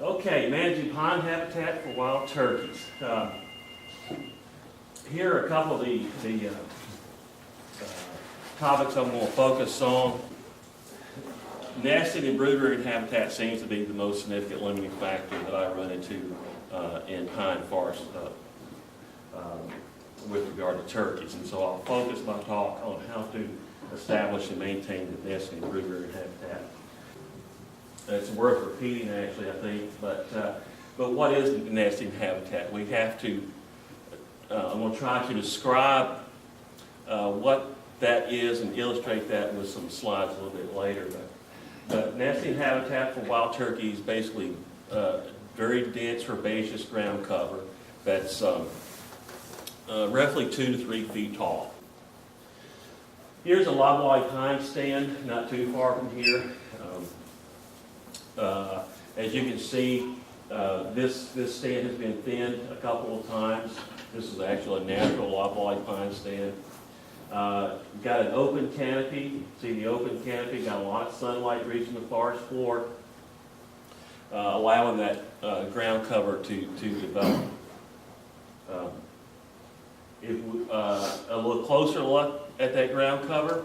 Okay, managing pond habitat for wild turkeys. Here are a couple of the topics I'm going to focus on. Nesting and brood-rearing habitat seems to be the most significant limiting factor that I run into in pine forest with regard to turkeys. And so I'll focus my talk on how to establish and maintain the nesting and brood-rearing habitat. It's worth repeating, actually, I think, but what is nesting habitat? We have to, I'm going to try to describe what that is and illustrate that with some slides a little bit later. But nesting habitat for wild turkeys is basically very dense herbaceous ground cover that's roughly 2 to 3 feet tall. Here's a loblolly pine stand, not too far from here. As you can see, this stand has been thinned a couple of times. This is actually a natural loblolly pine stand. Got an open canopy. See the open canopy? Got a lot of sunlight reaching the forest floor, allowing that ground cover to develop. A little closer look at that ground cover,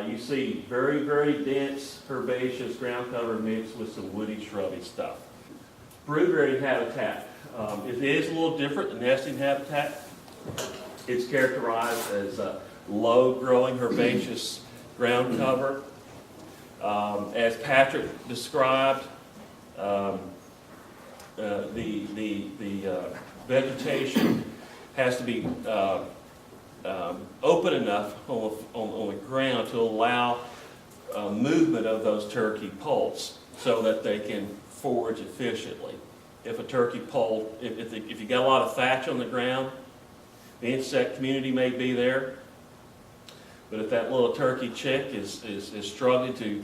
you see very, very dense herbaceous ground cover mixed with some woody, shrubby stuff. Brood-rearing habitat. It is a little different than nesting habitat. It's characterized as a low-growing herbaceous ground cover. As Patrick described, the vegetation has to be open enough on the ground to allow movement of those turkey poults so that they can forage efficiently. If a turkey poult, if you got a lot of thatch on the ground, the insect community may be there, but if that little turkey chick is struggling to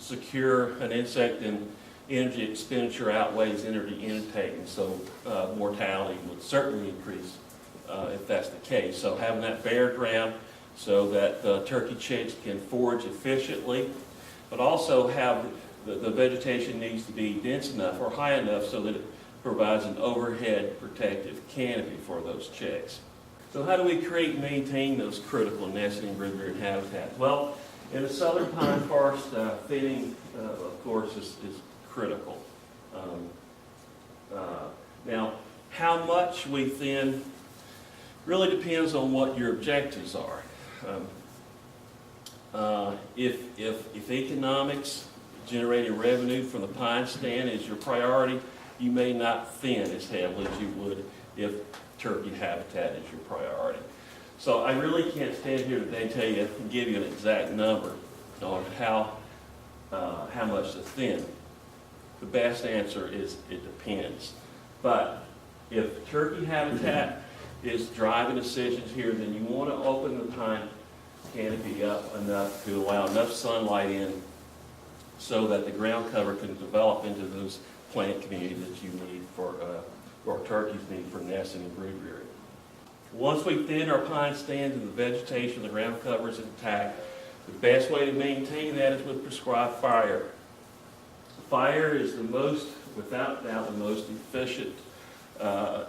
secure an insect, then energy expenditure outweighs energy intake, and so mortality would certainly increase if that's the case. So having that bare ground so that the turkey chicks can forage efficiently, but also have the vegetation needs to be dense enough or high enough so that it provides an overhead protective canopy for those chicks. So how do we create and maintain those critical nesting and brood-rearing habitats? Well, in the southern pine forest, thinning, of course, is critical. Now, how much we thin really depends on what your objectives are. If economics, generating revenue from the pine stand is your priority, you may not thin as heavily as you would if turkey habitat is your priority. So I really can't stand here today and tell you and give you an exact number on how much to thin. The best answer is it depends. But if turkey habitat is driving decisions here, then you want to open the pine canopy up enough to allow enough sunlight in so that the ground cover can develop into those plant communities that you need for, or turkeys need for nesting and brood rearing. Once we thin our pine stands and the vegetation, the ground cover is intact, the best way to maintain that is with prescribed fire. Fire is the most, without doubt, the most efficient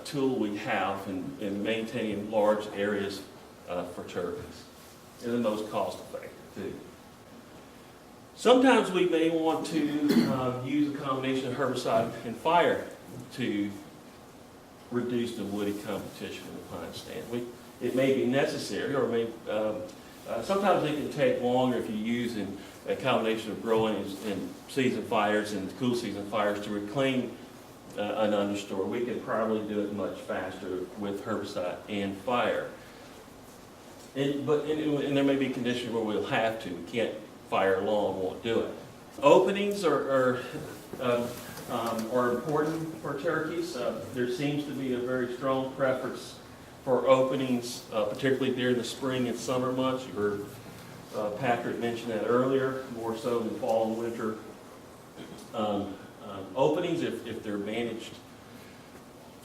tool we have in maintaining large areas for turkeys, and the most cost effective too. Sometimes we may want to use a combination of herbicide and fire to reduce the woody competition in the pine stand. It may be necessary, or sometimes it can take longer if you use a combination of growing and season fires and cool season fires to reclaim an understory. We can probably do it much faster with herbicide and fire. And there may be conditions where we'll have to. We can't fire long, won't do it. Openings are important for turkeys. There seems to be a very strong preference for openings, particularly during the spring and summer months. You heard Patrick mention that earlier, more so than fall and winter. Openings, if they're managed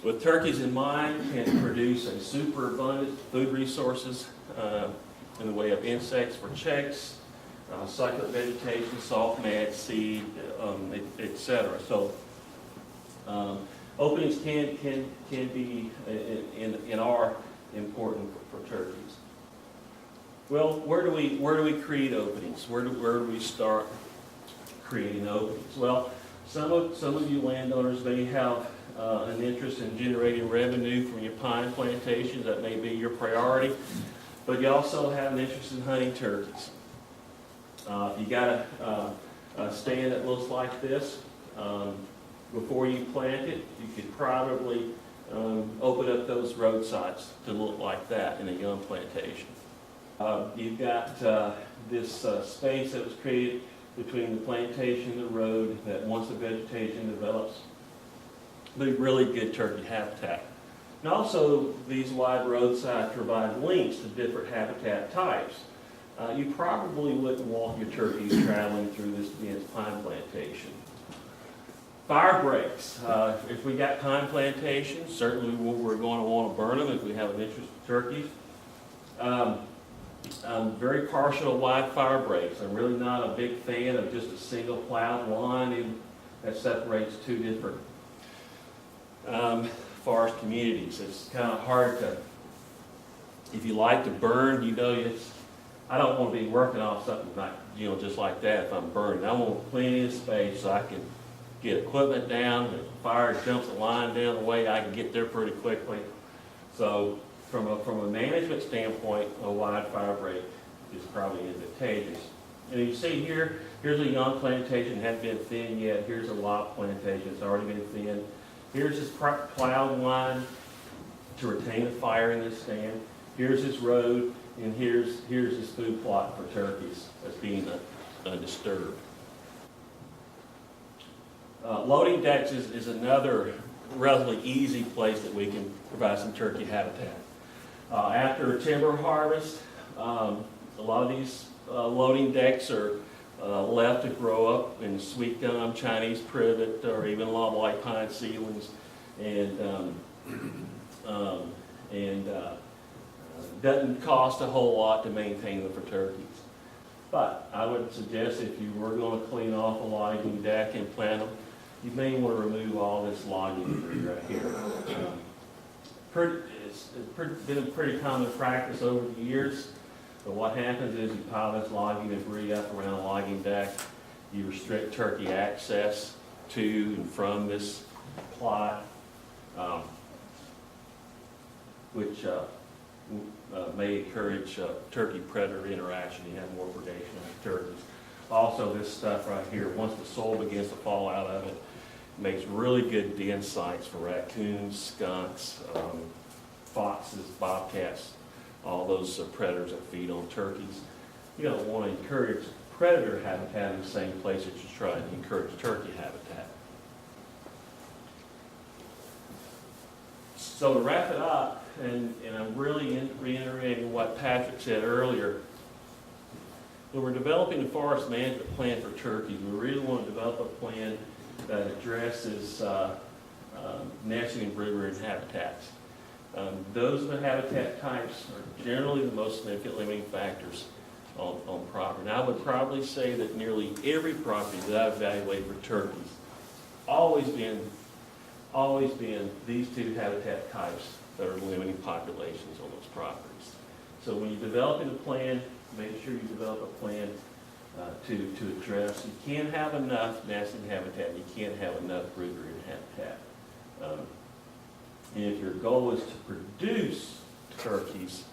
with turkeys in mind, can produce a superabundant food resources in the way of insects for chicks, succulent vegetation, soft mat, seed, etc. So openings can be in our important for turkeys. Well, where do we create openings? Where do we start creating openings? Well, some of you landowners may have an interest in generating revenue from your pine plantations. That may be your priority, but you also have an interest in hunting turkeys. If you got a stand that looks like this, before you plant it, you could probably open up those roadsides to look like that in a young plantation. You've got this space that was created between the plantation and the road that once the vegetation develops, be really good turkey habitat. And also, these wide roadsides provide links to different habitat types. You probably wouldn't want your turkeys traveling through this dense pine plantation. Fire breaks. If we got pine plantations, certainly we're going to want to burn them if we have an interest in turkeys. I'm very partial to wide fire breaks. I'm really not a big fan of just a single plowed line that separates two different forest communities. It's kind of hard to, if you like to burn, I don't want to be working off something like, just like that if I'm burning. I want plenty of space so I can get equipment down. If the fire jumps a line down the way, I can get there pretty quickly. So from a management standpoint, a wide fire break is probably advantageous. And you see here, here's a young plantation, hasn't been thinned yet. Here's a lot plantation, it's already been thinned. Here's this plowed line to retain the fire in this stand. Here's this road, and here's this food plot for turkeys that's being undisturbed. Loading decks is another relatively easy place that we can provide some turkey habitat. After timber harvest, a lot of these loading decks are left to grow up in sweet gum, Chinese privet, or even lobwhite pine seedlings, and doesn't cost a whole lot to maintain them for turkeys. But I would suggest if you were going to clean off a logging deck and plant them, you may want to remove all this logging debris right here. It's been a pretty common practice over the years, but what happens is you pile this logging debris up around a logging deck, you restrict turkey access to and from this plot, which may encourage turkey predator interaction. You have more predation on turkeys. Also, this stuff right here, once the soil begins to fall out of it, makes really good den sites for raccoons, skunks, foxes, bobcats, all those predators that feed on turkeys. You don't want to encourage predator habitat in the same place that you try to encourage turkey habitat. So to wrap it up, and I'm really reiterating what Patrick said earlier, when we're developing a forest management plan for turkeys, we really want to develop a plan that addresses nesting and brood habitats. Those are the habitat types are generally the most significant limiting factors on property. And I would probably say that nearly every property that I've evaluated for turkeys always been these two habitat types that are limiting populations on those properties. So when you're developing a plan, make sure you develop a plan to address. You can't have enough nesting habitat. You can't have enough brood habitat. And if your goal is to produce turkeys,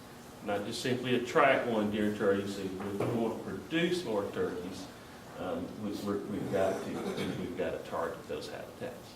not just simply attract one during turkey season, but if we want to produce more turkeys, we've got to target those habitats.